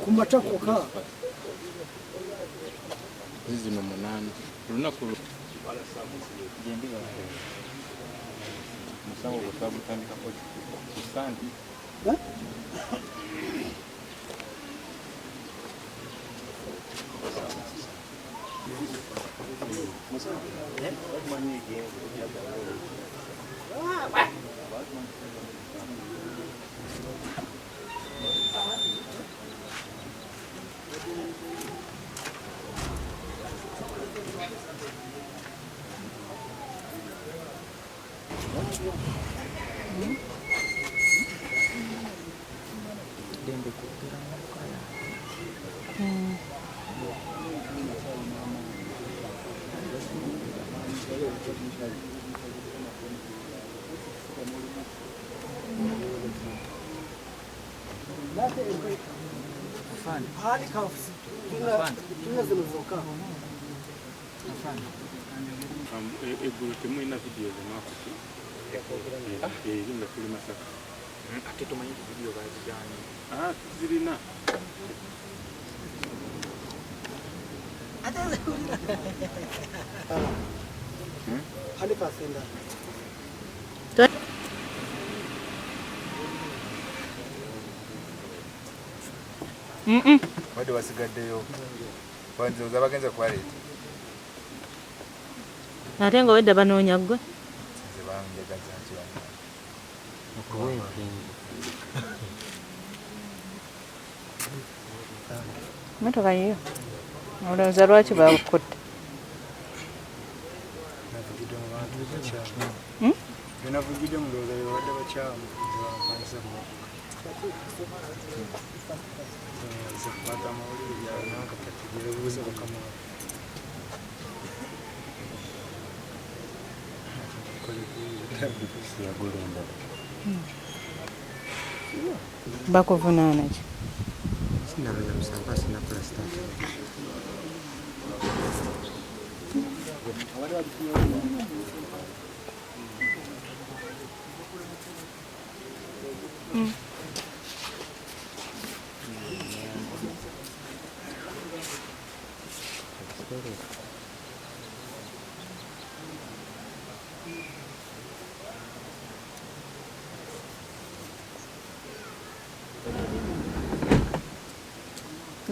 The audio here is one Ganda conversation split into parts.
kumachakoka zizi no munana lunaku jendiga musango gutabu tandika ko kusandi hali kafsi tunazimuzoka eguru temu ina video zamafuti zinga kuli Masaka ate tumanyi video bazijani zirina hali pasenda Wadi wasigaddeyo wanze uzabagenza kwaleta ate nga wedda banoonya ggwe nze banjagaza nti motoka yiyo olowooza lwaki bakutte navugidde mu lowooza wadde bakyamu bapanisa kukwata amawulire byanankatategerebuuza bakamala bakuvunaana ki sinamanya musango asinakola sitaati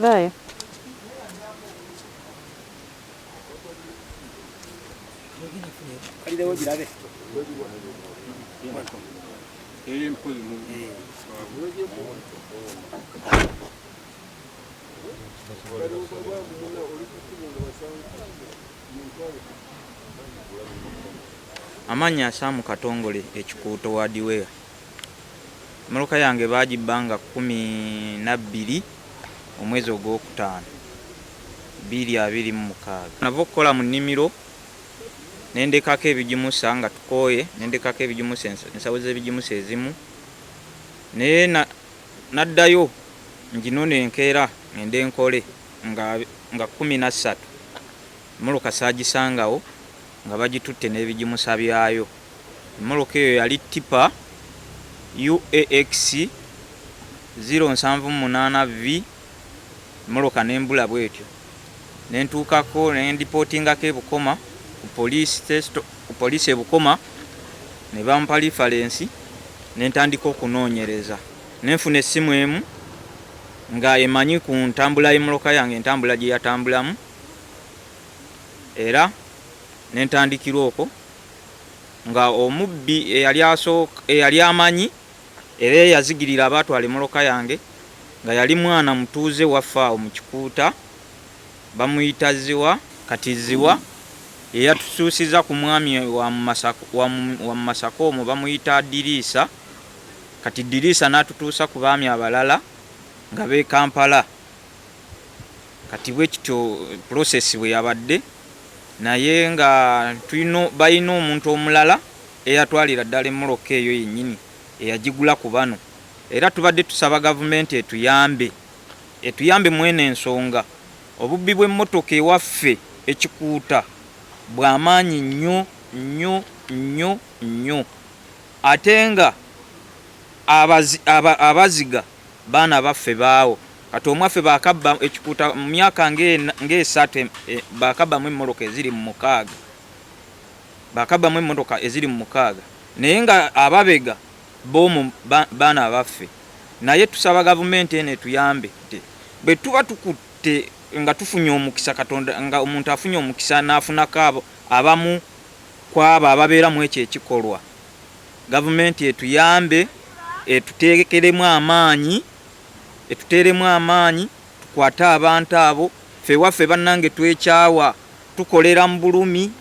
Vaya. Amanya Samu Katongole ekikuuto wadiwea Maloka yange bagibbanga 12 omwezi ogwokutaano 2026 nava okukola mu nnimiro nendekako ebigimusa nga tukooye nendekako ebigimusa ensawo z'ebigimusa ezimu naye naddayo nginona enkeera ngende enkole nga 13 Moloka saagisangawo nga bagitutte n'ebigimusa byayo. Moloka eyo yali tipa UAX 078V Moloka nembula bwetyo nentuukako nendipotingako ebukoma ku poliisi ebukoma ne bampa reference nentandika okunoonyereza nenfuna essimu emu nga emanyi ku ntambula y'Emoloka yange entambula gye yatambulamu era nentandikira okwo nga omubbi eyali amanyi era yazigirira abatwala emmoloka yange nga yali mwana mutuuze waffe awo mu Kikuuta bamuyita Ziwa kati Ziwa eyatusuusiza ku mwami wa mu Masaka omwo bamuyita Diriisa kati Diriisa n'atutuusa ku baami abalala nga b'e Kampala kati bwe kityo process bwe yabadde naye nga balina omuntu omulala eyatwalira ddala emmoloka eyo yennyini eyagigula ku bano era tubadde tusaba gavumenti etuyambe mwene ensonga obubbi bw'emmotoka ewaffe Ekikuuta bw'amaanyi nnyo ate nga abaziga baana baffe baawo kati omwaffe bakabba Ekikuuta mu myaka ng'esatu bakabbamu emmotoka eziri mu 6 naye nga ababega bomu baana baffe naye tusaba gavumenti ene tuyambe bwe tuba tukutte nga tufunye omukisa Katonda nga omuntu afunye omukisa n'afunako abamu kwabo ababeera mu ekyo ekikolwa gavumenti etuyambe etuterekeremu amaanyi tukwate abantu abo ffe waffe bannange twekyawa tukolera mu bulumi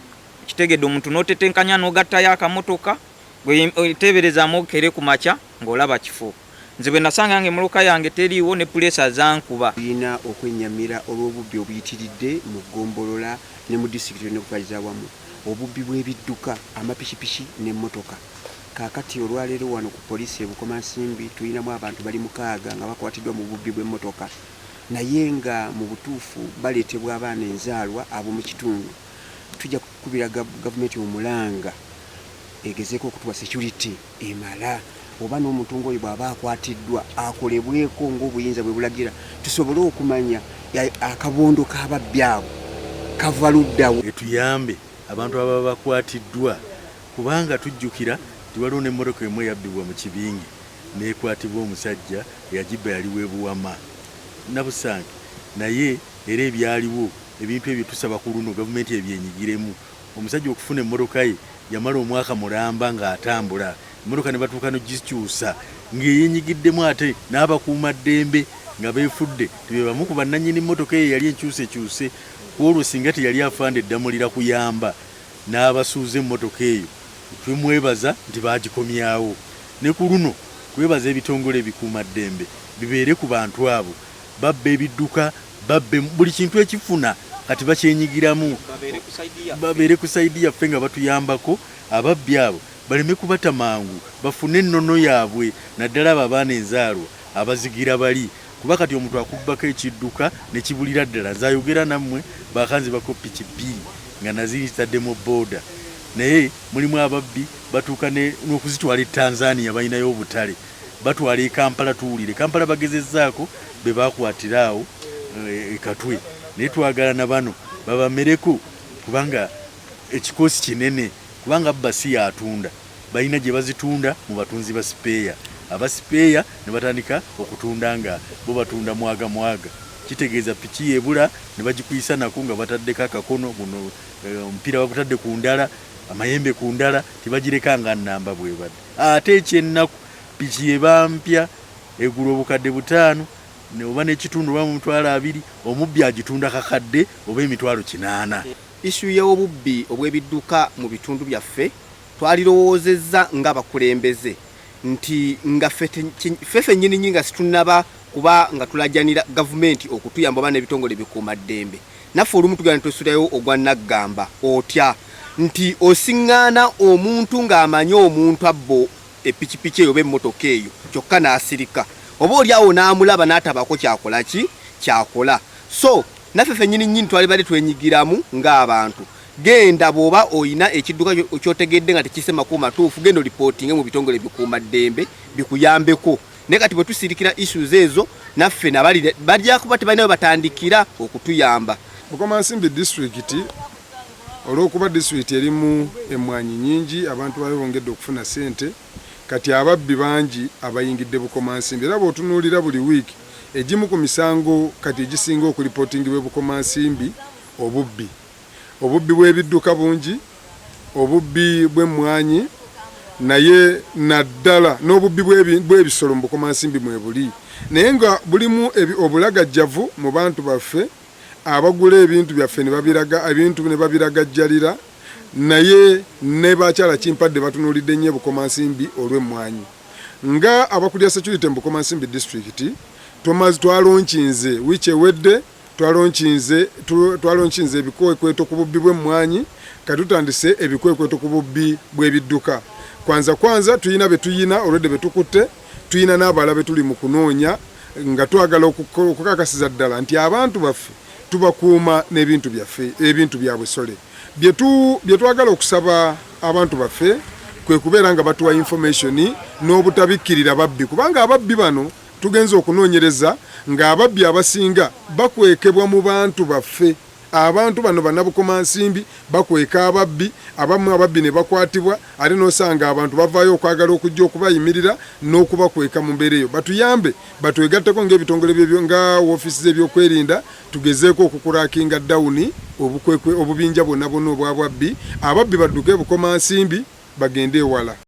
kitegedde omuntu n'otetenkanya n'ogattayo akamotoka gweteberezaamu okere ku makya ng'olaba kifo nze bwe nasanga nga emmoloka yange teriiwo ne pulesa zankuba tulina okwennyamira olw'obubbi obuyitiridde mu Ggombolola ne mu disitulikiti n'okuvaliza awamu obubbi bw'ebidduka amapikipiki n'emmotoka kaakati olwaleero wano ku poliisi Bukomansimbi tulinamu abantu bali 6 nga bakwatiddwa mu bubbi bw'emmotoka naye nga mu butuufu baleetebwa abaana enzaalwa ab'omu kitundu tujja kukubira gavumenti omulanga egezeeko okutuwa security emala oba n'omuntu ng'oyo bw'aba akwatiddwa akolebweko ng'obuyinza bwe bulagira tusobole okumanya akabondo k'ababbi abo kava luddawo etuyambe abantu ababa bakwatiddwa kubanga tujjukira tiwaliwo n'emmotoka emu eyabbibwa mu Kibingi n'ekwatibwa omusajja eyagibba yali w'ebuwama nabusange naye era ebyaliwo ebintu ebyo tusaba ku luno gavumenti ebyenyigiremu omusajja okufuna emmotoka ye yamala omwaka mulamba ng'atambula emmotoka ne batuuka n'ogikyusa ng'eyenyigiddemu ate n'abakuumaddembe nga beefudde tebe bamu ku bannannyini mmotoka eyo yali enkyusekyuse olwo singa teyali afande eddamulira kuyamba n'abasuuza emmotoka eyo tumwebaza nti bagikomyawo ne ku luno twebaza ebitongole ebikuumaddembe bibeere ku bantu abo babba ebidduka babbe buli kintu ekifuna kati bakyenyigiramu babeere ku saidi yaffe nga batuyambako ababbi abo baleme kubata mangu bafune ennono yaabwe naddala abo abaana enzaalwa abazigira bali kuba kati omuntu akubbako ekidduka ne kibulira ddala nzayogera nammwe bakanzi bakopiki 2 nga naziyitaddemu booda naye mulimu ababbi batuuka n'okuzitwala e Tanzania balinayo obutale batwala e Kampala tuwulire Kampala bagezezzaako be bakwatira awo Katwe naye twagala na bano babamereko kubanga ekikosi kinene kubanga basi yatunda balina gye bazitunda mu batunzi ba sipeeya abasipeeya ne batandika okutunda nga bo batunda mwaga kitegeeza piki ebula ne bagikuyisa nako nga bataddeko akakono guno omupiira bagutadde ku ndala amayembe ku ndala tibagireka nga nnamba bwebadde ate ekyennaku piki ebampya egula obukadde 5 ne oba n'ekitundu oba mu mitwalo 2 omubbi agitunda kakadde oba emitwalo 8. Isu y'obubbi obw'ebidduka mu bitundu byaffe twalirowoozezza ng'abakulembeze nti nga ffeffe nnyini nga situnaba kuba nga tulajjanira gavumenti okutuyamba oba n'ebitongole bikuumaddembe naffe olumu tugenda ne twesulayo ogwa naggamba otya nti osiŋŋaana omuntu ng'amanyi omuntu abbo epikipiki eyo oba emmotoka eyo kyokka n'asirika oba oli awo n'amulaba n'atabako kyakola so naffe ffennyini twali bali twenyigiramu ng'abantu genda bw'oba oyina ekidduka kyotegedde nga tekisema ku matuufu genda olipootinge mu bitongole bikuumaddembe bikuyambeko naye kati bwe tusirikira issues ezo naffe bajja kuba tebalinayo batandikira okutuyamba. Bukomansimbi district olw'okuba district erimu emmwanyi nyingi abantu bongedde okufuna ssente kati ababbi bangi abayingidde Bukomansimbi era bw'otunuulira buli wiiki egimu ku misango kati egisinga okulipootingibwa Bukomansimbi obubbi obubbi bw'ebidduka bungi, obubbi bw'emmwanyi, naye naddala n'obubbi bw'ebisolo mu Bukomansimbi mwe buli. Naye nga bulimu obulagajjavu mu bantu baffe abagula ebintu byaffe ebintu ne babiragajjalira, naye ne bakyala kimpadde batunuulidde nnyo Bukomansimbi olw'emmwanyi. Nga abakulira security mu Bukomansimbi district twalonkinze wiiki ewedde twalonkinze ebikwekweto ku bubbi bw'emmwanyi, katutandise ebikwekweto ku bubbi bw'ebidduka. Kwanza tuyina betuyina olwedde betukutte, tuyina n'abala betuli mu kunoonya, nga twagala okukakasiza ddala nti abantu baffe tubakuuma n'ebintu byaffe, ebintu byabwe sole. Bye twagala okusaba abantu baffe kwe kubeera nga batuwa information n'obutabikkirira babbi, kubanga ababbi bano tugenza okunoonyereza ng'ababbi abasinga bakwekebwa mu bantu baffe. Abantu bano bannabukomansimbi bakweka ababbi, abamu ababbi ne bakwatibwa, ate n'osanga abantu bavaayo okwagala okujja okubayimirira n'okubakweka mu mbeera eyo. Batuyambe batwegatteko ng'ebitongole nga woofiisi z'ebyokwerinda, tugezeeko okukurakinga dawuni obubinja bwonna obwa bwabbi, ababbi badduke Bukomansimbi bagende ewala.